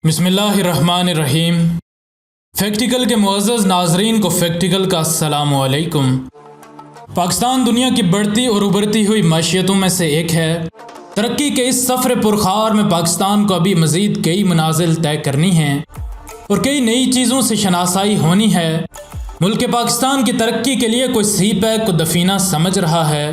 بسم اللہ الرحمن الرحیم۔ فیکٹیکل کے معزز ناظرین کو فیکٹیکل کا السلام علیکم۔ پاکستان دنیا کی بڑھتی اور ابھرتی ہوئی معیشتوں میں سے ایک ہے۔ ترقی کے اس سفر پرخار میں پاکستان کو ابھی مزید کئی منازل طے کرنی ہیں اور کئی نئی چیزوں سے شناسائی ہونی ہے۔ ملک پاکستان کی ترقی کے لیے کوئی سی پیک کو دفینہ سمجھ رہا ہے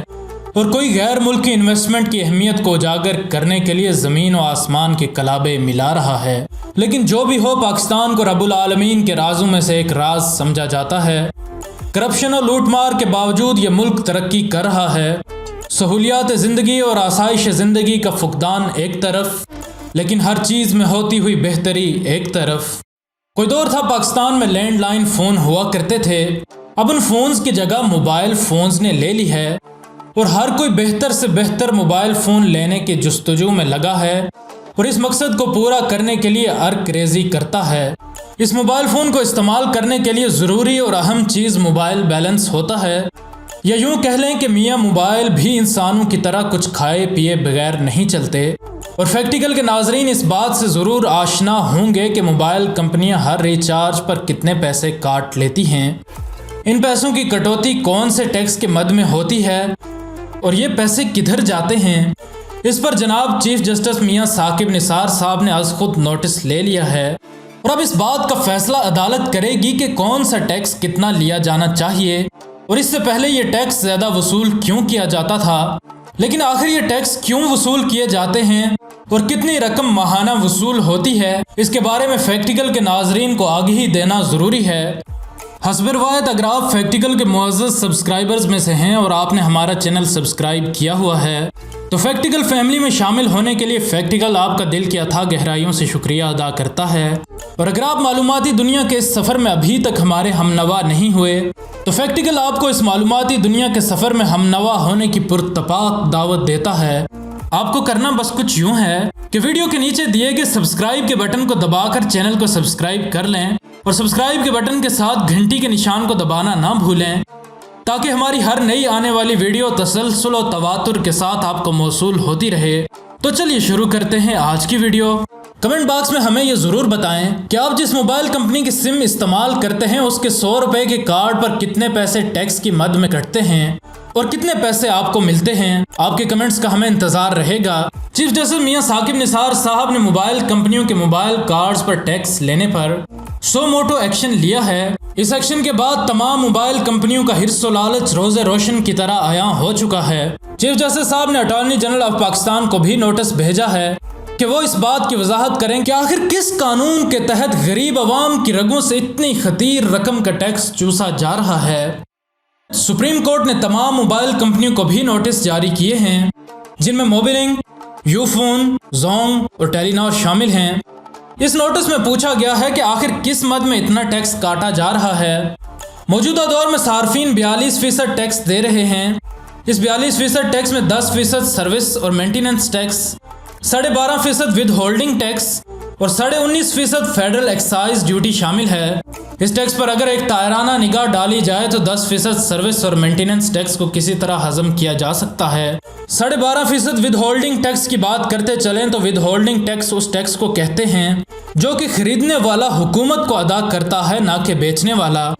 اور کوئی غیر ملکی انویسٹمنٹ کی اہمیت کو اجاگر کرنے کے لیے زمین و آسمان کے کلابے ملا رہا ہے۔ لیکن جو بھی ہو، پاکستان کو رب العالمین کے رازوں میں سے ایک راز سمجھا جاتا ہے۔ کرپشن اور لوٹ مار کے باوجود یہ ملک ترقی کر رہا ہے۔ سہولیات زندگی اور آسائش زندگی کا فقدان ایک طرف، لیکن ہر چیز میں ہوتی ہوئی بہتری ایک طرف۔ کوئی دور تھا پاکستان میں لینڈ لائن فون ہوا کرتے تھے، اب ان فونز کی جگہ موبائل فونز نے لے لی ہے اور ہر کوئی بہتر سے بہتر موبائل فون لینے کے جستجو میں لگا ہے اور اس مقصد کو پورا کرنے کے لیے ارک ریزی کرتا ہے۔ اس موبائل فون کو استعمال کرنے کے لیے ضروری اور اہم چیز موبائل بیلنس ہوتا ہے، یا یوں کہہ لیں کہ میاں موبائل بھی انسانوں کی طرح کچھ کھائے پیے بغیر نہیں چلتے۔ اور فیکٹیکل کے ناظرین اس بات سے ضرور آشنا ہوں گے کہ موبائل کمپنیاں ہر ریچارج پر کتنے پیسے کاٹ لیتی ہیں، ان پیسوں کی کٹوتی کون سے ٹیکس کے مد میں ہوتی ہے اور یہ پیسے کدھر جاتے ہیں۔ اس پر جناب چیف جسٹس میاں ثاقب نثار صاحب نے از خود نوٹس لے لیا ہے اور اب اس بات کا فیصلہ عدالت کرے گی کہ کون سا ٹیکس کتنا لیا جانا چاہیے اور اس سے پہلے یہ ٹیکس زیادہ وصول کیوں کیا جاتا تھا۔ لیکن آخر یہ ٹیکس کیوں وصول کیے جاتے ہیں اور کتنی رقم ماہانہ وصول ہوتی ہے، اس کے بارے میں فیکٹیکل کے ناظرین کو آگہی دینا ضروری ہے۔ حسب روایت اگر آپ فیکٹیکل کے معزز سبسکرائبرز میں سے ہیں اور آپ نے ہمارا چینل سبسکرائب کیا ہوا ہے تو فیکٹیکل فیملی میں شامل ہونے کے لیے فیکٹیکل آپ کا دل کی اتھاہ گہرائیوں سے شکریہ ادا کرتا ہے۔ اور اگر آپ معلوماتی دنیا کے اس سفر میں ابھی تک ہمارے ہمنوا نہیں ہوئے تو فیکٹیکل آپ کو اس معلوماتی دنیا کے سفر میں ہمنوا ہونے کی پرتپاک دعوت دیتا ہے۔ آپ کو کرنا بس کچھ یوں ہے کہ ویڈیو کے نیچے دیے گئے سبسکرائب کے بٹن کو دبا کر چینل کو سبسکرائب کر لیں اور سبسکرائب کے بٹن کے ساتھ گھنٹی کے نشان کو دبانا نہ بھولیں تاکہ ہماری ہر نئی آنے والی ویڈیو تسلسل و تواتر کے ساتھ آپ کو موصول ہوتی رہے۔ تو چلیے شروع کرتے ہیں آج کی ویڈیو۔ کمنٹ باکس میں ہمیں یہ ضرور بتائیں کہ آپ جس موبائل کمپنی کی سم استعمال کرتے ہیں اس کے 100 روپے کے کارڈ پر کتنے پیسے ٹیکس کی مد میں کٹتے ہیں اور کتنے پیسے آپ کو ملتے ہیں۔ آپ کے کمنٹس کا ہمیں انتظار رہے گا۔ چیف جسٹس میاں ثاقب نثار صاحب نے موبائل کمپنیوں کے موبائل کارڈز پر ٹیکس لینے پر سو موٹو ایکشن لیا ہے۔ اس ایکشن کے بعد تمام موبائل کمپنیوں کا حرص و لالچ روز روشن کی طرح عیاں ہو چکا ہے۔ چیف جسٹس صاحب نے اٹارنی جنرل آف پاکستان کو بھی نوٹس بھیجا ہے کہ وہ اس بات کی وضاحت کریں کہ آخر کس قانون کے تحت غریب عوام کی رگوں سے اتنی خطیر رقم کا ٹیکس چوسا جا رہا ہے۔ سپریم کورٹ نے تمام موبائل کمپنیوں کو بھی نوٹس جاری کیے ہیں جن میں موبیلنگ، یو فون، زونگ اور ٹیلی نار شامل ہیں۔ اس نوٹس میں پوچھا گیا ہے کہ آخر کس مد میں اتنا ٹیکس کاٹا جا رہا ہے۔ موجودہ دور میں صارفین 42% ٹیکس دے رہے ہیں۔ اس 42% ٹیکس میں 10% سروس اور maintenance tax, 12.5% withholding tax اور 19.5% فیڈرل ایکسائز ڈیوٹی شامل ہے۔ اس ٹیکس پر اگر ایک تائرانہ نگاہ ڈالی جائے تو 10% سروس اور مینٹیننس ٹیکس کو کسی طرح ہضم کیا جا سکتا ہے۔ 12.5% ود ہولڈنگ ٹیکس کی بات کرتے چلیں تو ود ہولڈنگ ٹیکس اس ٹیکس کو کہتے ہیں جو کہ خریدنے والا حکومت کو ادا کرتا ہے، نہ کہ بیچنے والا۔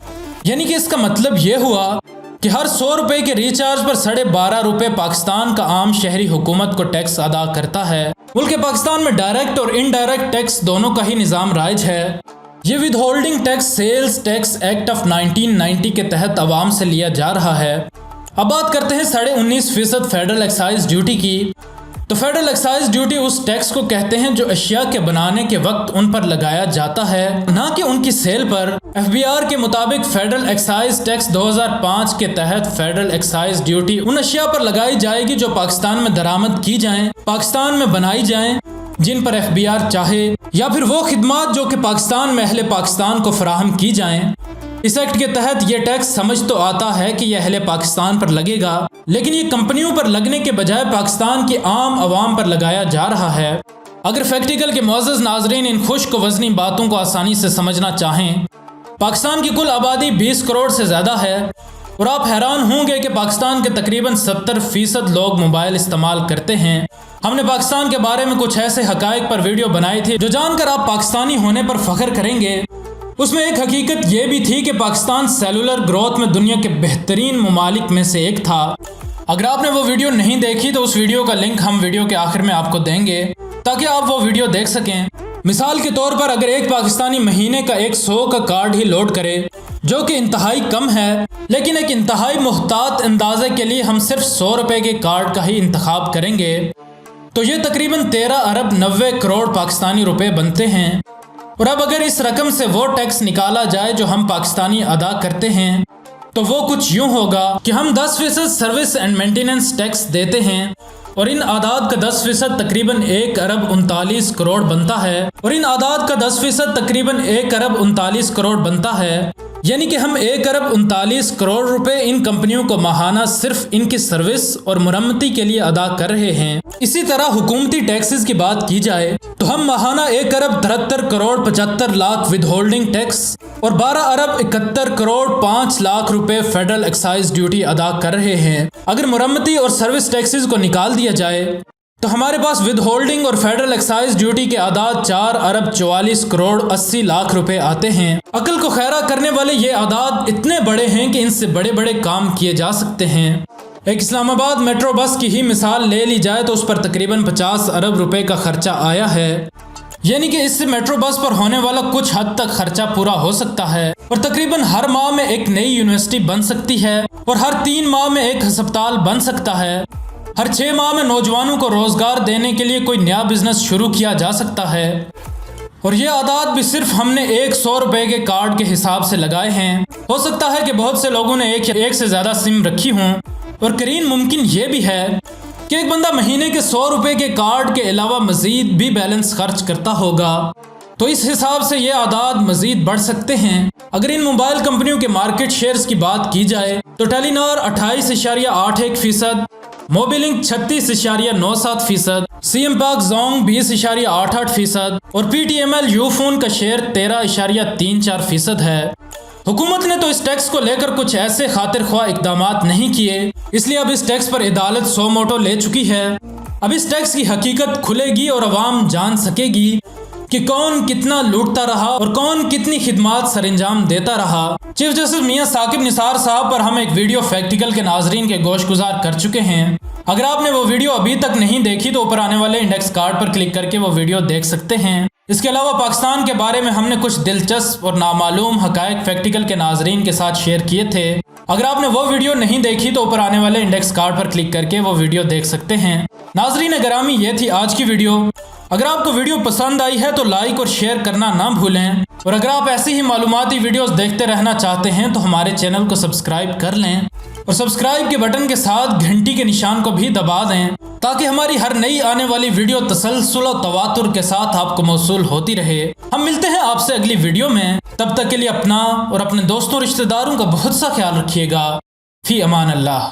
یعنی کہ اس کا مطلب یہ ہوا کہ ہر 100 روپے کے ریچارج پر 12.5 روپے پاکستان کا عام شہری حکومت کو ٹیکس ادا کرتا ہے۔ ملک پاکستان میں ڈائریکٹ اور انڈائریکٹ ٹیکس دونوں کا ہی نظام رائج ہے۔ یہ withholding tax sales tax act of 1990 کے تحت عوام سے لیا جا رہا ہے۔ اب بات کرتے ہیں 19.5% فیڈرل ایکسائز ڈیوٹی کی۔ تو فیڈرل ایکسائز ڈیوٹی اس ٹیکس کو کہتے ہیں جو اشیاء کے بنانے کے وقت ان پر لگایا جاتا ہے، نہ کہ ان کی سیل پر۔ FBR کے مطابق فیڈرل ایکسائز ٹیکس 2005 کے تحت فیڈرل ایکسائز ڈیوٹی ان اشیاء پر لگائی جائے گی جو پاکستان میں درآمد کی جائیں، پاکستان میں بنائی جائیں، جن پر FBR چاہے، یا پھر وہ خدمات جو کہ پاکستان میں اہل پاکستان کو فراہم کی جائیں۔ اس ایکٹ کے تحت یہ ٹیکس سمجھ تو آتا ہے کہ یہ اہل پاکستان پر لگے گا، لیکن یہ کمپنیوں پر لگنے کے بجائے پاکستان کی عام عوام پر لگایا جا رہا ہے۔ اگر فیکٹیکل کے معزز ناظرین ان خشک و وزنی باتوں کو آسانی سے سمجھنا چاہیں، پاکستان کی کل آبادی 20 کروڑ سے زیادہ ہے اور آپ حیران ہوں گے کہ پاکستان کے تقریباً 70% لوگ موبائل استعمال کرتے ہیں ہم نے پاکستان کے بارے میں کچھ ایسے حقائق پر ویڈیو بنائی تھی جو جان کر آپ پاکستانی ہونے پر فخر کریں گے۔ اس میں ایک حقیقت یہ بھی تھی کہ پاکستان سیلولر گروتھ میں دنیا کے بہترین ممالک میں سے ایک تھا۔ اگر آپ نے وہ ویڈیو نہیں دیکھی تو اس ویڈیو کا لنک ہم ویڈیو کے آخر میں آپ کو دیں گے تاکہ آپ وہ ویڈیو دیکھ سکیں۔ مثال کے طور پر اگر ایک پاکستانی مہینے کا 100 کا کارڈ ہی لوڈ کرے جو کہ انتہائی کم ہے، لیکن ایک انتہائی محتاط اندازے کے لیے ہم صرف 100 روپے کے کارڈ کا ہی انتخاب کریں گے تو یہ تقریباً 13 ارب 90 کروڑ پاکستانی روپے بنتے ہیں۔ اور اب اگر اس رقم سے وہ ٹیکس نکالا جائے جو ہم پاکستانی ادا کرتے ہیں تو وہ کچھ یوں ہوگا کہ ہم 10% سروس اینڈ مینٹیننس ٹیکس دیتے ہیں اور ان اعداد کا 10% تقریباً 1 ارب 39 کروڑ بنتا ہے اور ان اعداد کا 10% تقریباً 1 ارب 39 کروڑ بنتا ہے، یعنی کہ ہم 1 ارب 39 کروڑ روپے ان کمپنیوں کو ماہانہ صرف ان کی سروس اور مرمتی کے لیے ادا کر رہے ہیں۔ اسی طرح حکومتی ٹیکسز کی بات کی جائے تو ہم ماہانہ 1 ارب 73 crore 75 lakh withholding tax اور 12 ارب 71 کروڑ 5 لاکھ روپے فیڈرل ایکسائز ڈیوٹی ادا کر رہے ہیں۔ اگر مرمتی اور سروس ٹیکسز کو نکال دیا جائے تو ہمارے پاس ود ہولڈنگ اور فیڈرل ایکسائز ڈیوٹی کے اعداد 4 ارب 44 کروڑ 80 لاکھ روپے آتے ہیں۔ عقل کو خیرہ کرنے والے یہ اعداد اتنے بڑے ہیں کہ ان سے بڑے بڑے کام کیے جا سکتے ہیں۔ ایک اسلام آباد میٹرو بس کی ہی مثال لے لی جائے تو اس پر تقریباً 50 ارب روپے کا خرچہ آیا ہے، یعنی کہ اس سے میٹرو بس پر ہونے والا کچھ حد تک خرچہ پورا ہو سکتا ہے اور تقریباً ہر ماہ میں ایک نئی یونیورسٹی بن سکتی ہے اور ہر 3 ماہ میں ایک ہسپتال بن سکتا ہے۔ ہر 6 ماہ میں نوجوانوں کو روزگار دینے کے لیے کوئی نیا بزنس شروع کیا جا سکتا ہے، اور یہ اعداد بھی صرف ہم نے 100 روپے کے کارڈ کے حساب سے لگائے ہیں۔ ہو سکتا ہے کہ بہت سے لوگوں نے ایک سے زیادہ سم رکھی ہوں، اور قرین ممکن یہ بھی ہے کہ ایک بندہ مہینے کے 100 روپے کے کارڈ کے علاوہ مزید بھی بیلنس خرچ کرتا ہوگا، تو اس حساب سے یہ اعداد مزید بڑھ سکتے ہیں۔ اگر ان موبائل کمپنیوں کے مارکیٹ شیئرز کی بات کی جائے تو ٹیلی نار 28.81%، موبی لنک 36.97%، سی ایم پاک زونگ 20.88% اور P T M L Ufone کا شیئر 13.34% ہے۔ حکومت نے تو اس ٹیکس کو لے کر کچھ ایسے خاطر خواہ اقدامات نہیں کیے، اس لیے اب اس ٹیکس پر عدالت سو موٹو لے چکی ہے۔ اب اس ٹیکس کی حقیقت کھلے گی اور عوام جان سکے گی کہ کون کتنا لوٹتا رہا اور کون کتنی خدمات سر انجام دیتا رہا۔ چیف جسٹس میاں ثاقب نثار صاحب پر ہم ایک ویڈیو فیکٹیکل کے ناظرین کے گوش گزار کر چکے ہیں۔ اگر آپ نے وہ ویڈیو ابھی تک نہیں دیکھی تو اوپر آنے والے انڈیکس کارڈ پر کلک کر کے وہ ویڈیو دیکھ سکتے ہیں۔ اس کے علاوہ پاکستان کے بارے میں ہم نے کچھ دلچسپ اور نامعلوم حقائق فیکٹیکل کے ناظرین کے ساتھ شیئر کیے تھے۔ اگر آپ نے وہ ویڈیو نہیں دیکھی تو اوپر آنے والے انڈیکس کارڈ پر کلک کر کے وہ ویڈیو دیکھ سکتے ہیں۔ ناظرین گرامی، یہ تھی آج کی ویڈیو۔ اگر آپ کو ویڈیو پسند آئی ہے تو لائک اور شیئر کرنا نہ بھولیں، اور اگر آپ ایسی ہی معلوماتی ویڈیوز دیکھتے رہنا چاہتے ہیں تو ہمارے چینل کو سبسکرائب کر لیں اور سبسکرائب کے بٹن کے ساتھ گھنٹی کے نشان کو بھی دبا دیں تاکہ ہماری ہر نئی آنے والی ویڈیو تسلسل و تواتر کے ساتھ آپ کو موصول ہوتی رہے۔ ہم ملتے ہیں آپ سے اگلی ویڈیو میں، تب تک کے لیے اپنا اور اپنے دوستوں رشتہ داروں کا بہت سا خیال رکھیے گا۔ فی امان اللہ۔